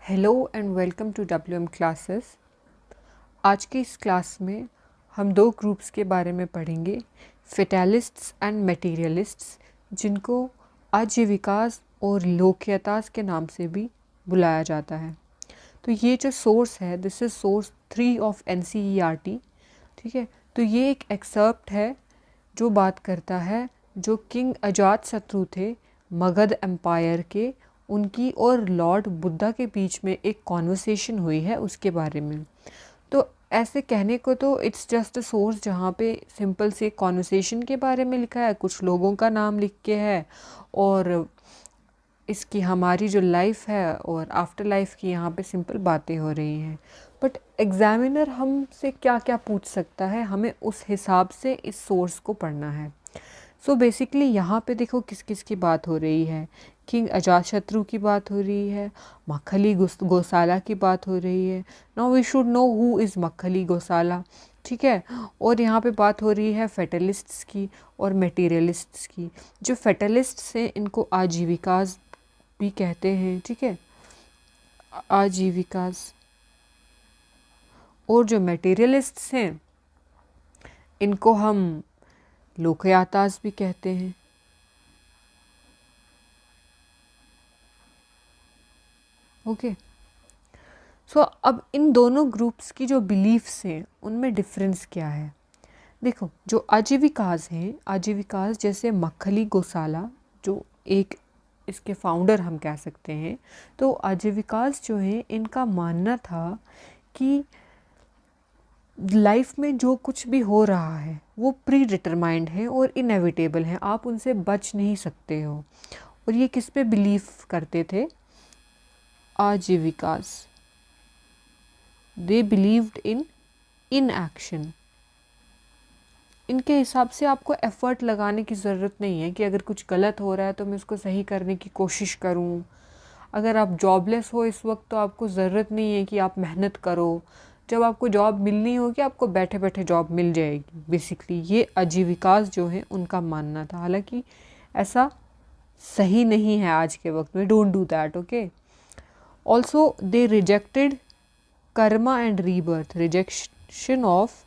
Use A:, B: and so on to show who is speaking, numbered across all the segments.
A: Hello and welcome to WM classes. आज की इस क्लास में हम दो ग्रुप्स के बारे में पढ़ेंगे, फेटालिस्ट्स एंड मटेरियलिस्ट्स, जिनको आजीविकास और लोकयतास के नाम से भी बुलाया जाता है। तो ये जो सोर्स है, this is source 3 of NCERT। ठीक है, तो ये एक एक्सर्प्ट है जो बात करता है जो किंग अजात शत्रु थे मगध एम्पायर के, उनकी और लॉर्ड बुद्धा के बीच में एक कॉन्वर्सेशन हुई है उसके बारे में। तो ऐसे कहने को तो इट्स जस्ट अ सोर्स जहाँ पे सिंपल से कॉन्वर्सेशन के बारे में लिखा है, कुछ लोगों का नाम लिख के है और इसकी हमारी जो लाइफ है और आफ्टर लाइफ की यहाँ पे सिंपल बातें हो रही हैं। बट एग्जामिनर हमसे क्या क्या पूछ सकता है, हमें उस हिसाब से इस सोर्स को पढ़ना है। सो बेसिकली यहाँ पे देखो किस किस की बात हो रही है। किंग अजातशत्रु की बात हो रही है, मक्खली गोसाला की बात हो रही है। Now we should know who is Makkhali Gosala. ठीक है, और यहाँ पे बात हो रही है फेटलिस्ट्स की और मटेरियलिस्ट्स की। जो फेटलिस्ट्स हैं इनको आजीविकास भी कहते हैं। ठीक है, आजीविकास। और जो मटेरियलिस्ट्स हैं इनको हम लोकयातास भी कहते हैं। ओके, सो अब इन दोनों ग्रुप्स की जो बिलीफ्स हैं उनमें डिफरेंस क्या है। देखो, जो आजीविकास हैं, आजीविकास जैसे मक्खली गोसाला जो एक इसके फाउंडर हम कह सकते हैं, तो आजीविकास जो है इनका मानना था कि लाइफ में जो कुछ भी हो रहा है वो प्री डिटरमाइंड है और इनएविटेबल है, आप उनसे बच नहीं सकते हो। और ये किस पे बिलीव करते थे? Ajivikas. They believed in inaction. इनके हिसाब से आपको एफ़र्ट लगाने की ज़रूरत नहीं है कि अगर कुछ गलत हो रहा है तो मैं उसको सही करने की कोशिश करूं। अगर आप जॉबलेस हो इस वक्त तो आपको ज़रूरत नहीं है कि आप मेहनत करो। जब आपको जॉब मिलनी होगी आपको बैठे बैठे जॉब मिल जाएगी। बेसिकली ये आजीविकास जो है उनका मानना था, हालांकि ऐसा सही नहीं है आज के वक्त में। Don't do that. Okay, also they rejected Karma and rebirth, rejection of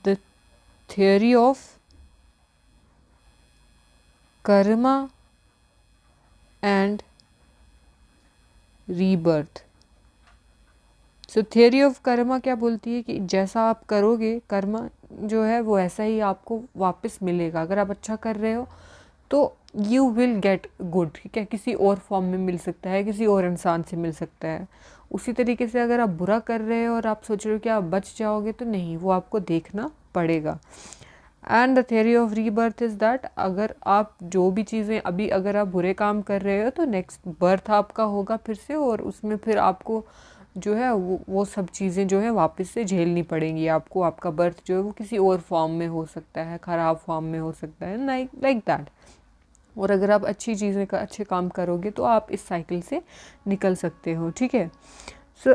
A: the theory of karma and rebirth। So theory of Karma क्या बोलती है कि जैसा आप करोगे कर्मा जो है वो ऐसा ही आपको वापस मिलेगा। अगर आप अच्छा कर रहे हो तो यू विल गेट गुड। ठीक है, किसी और फॉर्म में मिल सकता है, किसी और इंसान से मिल सकता है। उसी तरीके से अगर आप बुरा कर रहे हो और आप सोच रहे हो कि आप बच जाओगे, तो नहीं, वो आपको देखना पड़ेगा। And the theory of rebirth is that अगर आप जो भी चीज़ें अभी अगर आप बुरे काम कर रहे हो तो नेक्स्ट बर्थ आपका होगा फिर से, और उसमें फिर आपको जो है वो सब चीज़ें जो है वापस से झेलनी पड़ेंगी आपको। आपका बर्थ जो है वो किसी और फॉर्म में हो सकता है, ख़राब फॉर्म में हो सकता है, लाइक दैट। और अगर आप अच्छी चीज़ें का अच्छे काम करोगे तो आप इस साइकिल से निकल सकते हो। ठीक है, सो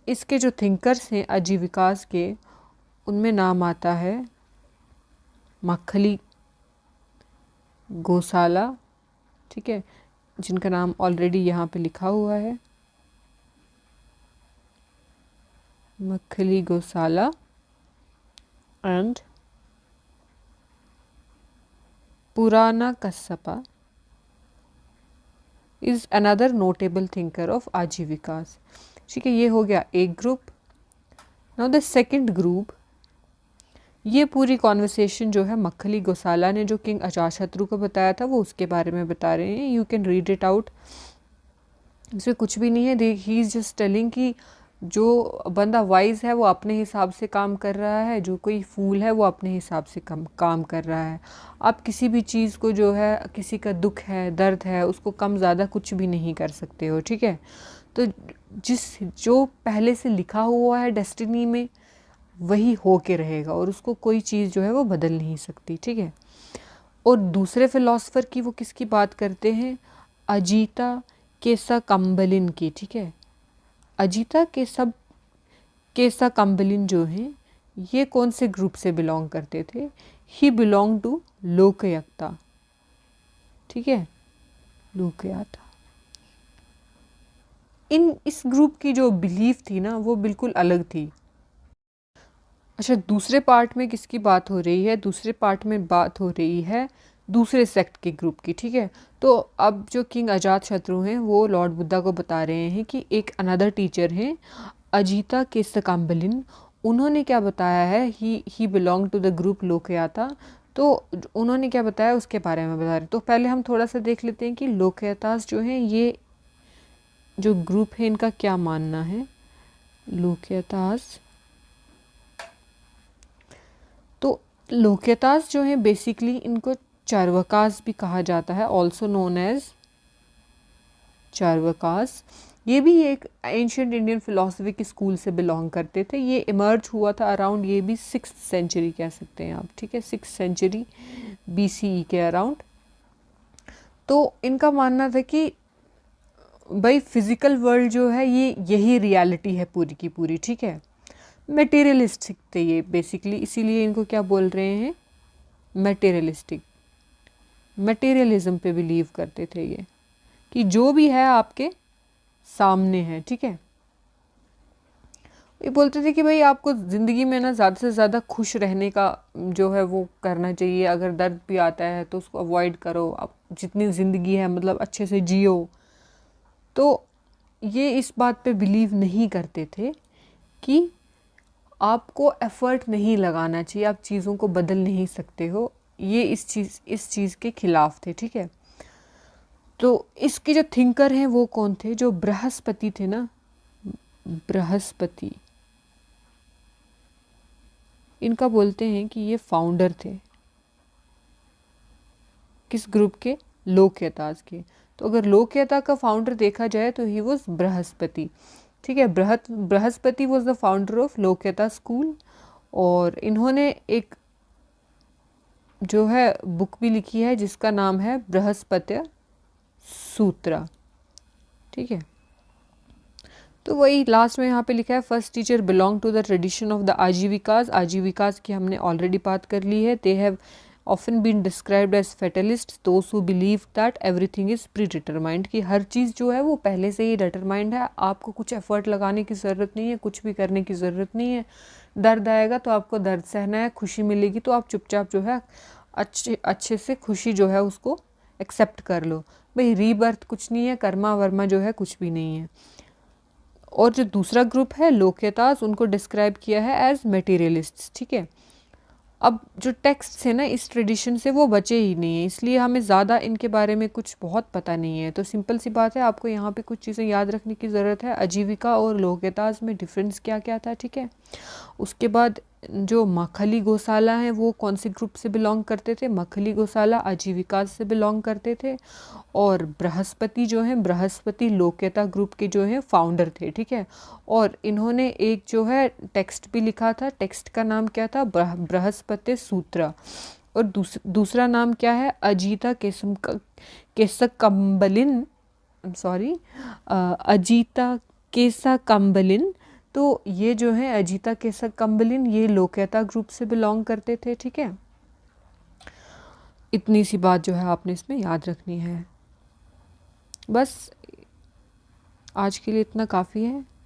A: इसके जो थिंकर्स हैं आजीविकास के, उनमें नाम आता है मक्खली गोसाला। ठीक है, जिनका नाम ऑलरेडी यहाँ पे लिखा हुआ है, Makkhali Gosala and Purana Kassapa is another notable thinker of Ajivikas. ठीक है, ये हो गया एक ग्रुप। नाउ द सेकंड ग्रुप, ये पूरी कॉन्वर्सेशन जो है मक्खली गोसाला ने जो किंग अजातशत्रु को बताया था वो उसके बारे में बता रहे हैं। You can read it out. इसमें कुछ भी नहीं है। ही इज़ जस्ट टेलिंग कि जो बंदा वाइज है वो अपने हिसाब से काम कर रहा है, जो कोई फूल है वो अपने हिसाब से काम कर रहा है। आप किसी भी चीज़ को जो है, किसी का दुख है, दर्द है, उसको कम ज़्यादा कुछ भी नहीं कर सकते हो। ठीक है, तो जो पहले से लिखा हुआ है डेस्टिनी में वही हो के रहेगा और उसको कोई चीज़ जो है वो बदल नहीं सकती। ठीक है, और दूसरे फिलॉसफर की वो किसकी बात करते हैं? अजीता केसा कम्बलिन की। ठीक है, अजीता केसा कम्बलिन जो हैं ये कौन से ग्रुप से बिलोंग करते थे? ही बिलोंग टू लोकयता। ठीक है, लोकयाता। इस ग्रुप की जो बिलीफ थी ना वो बिल्कुल अलग थी। अच्छा, दूसरे पार्ट में किसकी बात हो रही है? दूसरे पार्ट में बात हो रही है दूसरे सेक्ट के ग्रुप की, ठीक है। तो अब जो किंग अजात शत्रु हैं वो लॉर्ड बुद्धा को बता रहे हैं कि एक अनदर टीचर हैं अजीता केसकाम्बलिन, उन्होंने क्या बताया है, ही बिलोंग टू द ग्रुप लोकयाता। तो उन्होंने क्या बताया उसके बारे में बता रहे। तो पहले हम थोड़ा सा देख लेते हैं कि लोकयातास जो हैं ये जो ग्रुप है इनका क्या मानना है। लोकयातास, तो लोकयातास जो है बेसिकली इनको चार्वकास भी कहा जाता है, ऑल्सो नोन एज चार्वकास। ये भी एक एंशियंट इंडियन फिलोसफी की स्कूल से बिलोंग करते थे। ये इमर्ज हुआ था अराउंड, ये भी 6th सेंचुरी कह सकते हैं आप, ठीक है, 6th सेंचुरी BCE के अराउंड। तो इनका मानना था कि भाई फिजिकल वर्ल्ड जो है ये यही रियलिटी है पूरी की पूरी, ठीक है। मटेरियलिस्टिक थे ये बेसिकली, इसीलिए इनको क्या बोल रहे हैं, मटेरियलिस्टिक। मटेरियलिज्म पे बिलीव करते थे ये कि जो भी है आपके सामने है, ठीक है। ये बोलते थे कि भाई आपको ज़िंदगी में ना ज़्यादा से ज़्यादा खुश रहने का जो है वो करना चाहिए। अगर दर्द भी आता है तो उसको अवॉइड करो, आप जितनी ज़िंदगी है मतलब अच्छे से जियो। तो ये इस बात पे बिलीव नहीं करते थे कि आपको एफ़र्ट नहीं लगाना चाहिए, आप चीज़ों को बदल नहीं सकते हो। ये इस चीज़ के खिलाफ थे, ठीक है। तो इसके जो थिंकर हैं वो कौन थे? जो बृहस्पति थे ना, बृहस्पति, इनका बोलते हैं कि ये फाउंडर थे किस ग्रुप के? लोकयातास के। तो अगर लोकयाता का फाउंडर देखा जाए तो ही वॉज बृहस्पति, ठीक है। Brihaspati was the founder of Lokayata school. और इन्होंने एक जो है बुक भी लिखी है जिसका नाम है बृहस्पत्य सूत्रा, ठीक है। तो वही लास्ट में यहाँ पे लिखा है, first teacher belong to the tradition of the Ajivikas. Ajivikas की हमने ऑलरेडी बात कर ली है। They have often been described as fatalist, those who believe that everything is predetermined, कि हर चीज़ जो है वो पहले से ही डिटरमाइंड है, आपको कुछ एफर्ट लगाने की ज़रूरत नहीं है, कुछ भी करने की ज़रूरत नहीं है। दर्द आएगा तो आपको दर्द सहना है, खुशी मिलेगी तो आप चुपचाप जो है अच्छे से खुशी जो है उसको एक्सेप्ट कर लो। भाई रीबर्थ कुछ नहीं है, कर्मा वर्मा जो है कुछ भी नहीं है। और जो दूसरा ग्रुप है लोकयातास, उनको डिस्क्राइब किया है एज मटेरियलिस्ट्स, ठीक है। अब जो टेक्स्ट है ना इस ट्रेडिशन से वो बचे ही नहीं है, इसलिए हमें ज़्यादा इनके बारे में कुछ बहुत पता नहीं है। तो सिंपल सी बात है, आपको यहाँ पे कुछ चीज़ें याद रखने की ज़रूरत है। आजीविका और लोकयातास में डिफरेंस क्या क्या था, ठीक है। उसके बाद जो मखली गोसाला हैं वो कौन से ग्रुप से बिलोंग करते थे? मखली गोसाला आजीविका से बिलोंग करते थे। और बृहस्पति जो हैं, बृहस्पति लोकयाता ग्रुप के जो हैं फाउंडर थे, ठीक है। और इन्होंने एक जो है टेक्स्ट भी लिखा था, टेक्स्ट का नाम क्या था? बृहस्पति सूत्रा। और दूसरा नाम क्या है? अजीता केसकम्बलिन, सॉरी, अजीता केसकम्बलिन। तो ये जो है अजीता केसकम्बलिन, ये लोकयाता ग्रुप से बिलोंग करते थे, ठीक है। इतनी सी बात जो है आपने इसमें याद रखनी है। बस आज के लिए इतना काफ़ी है।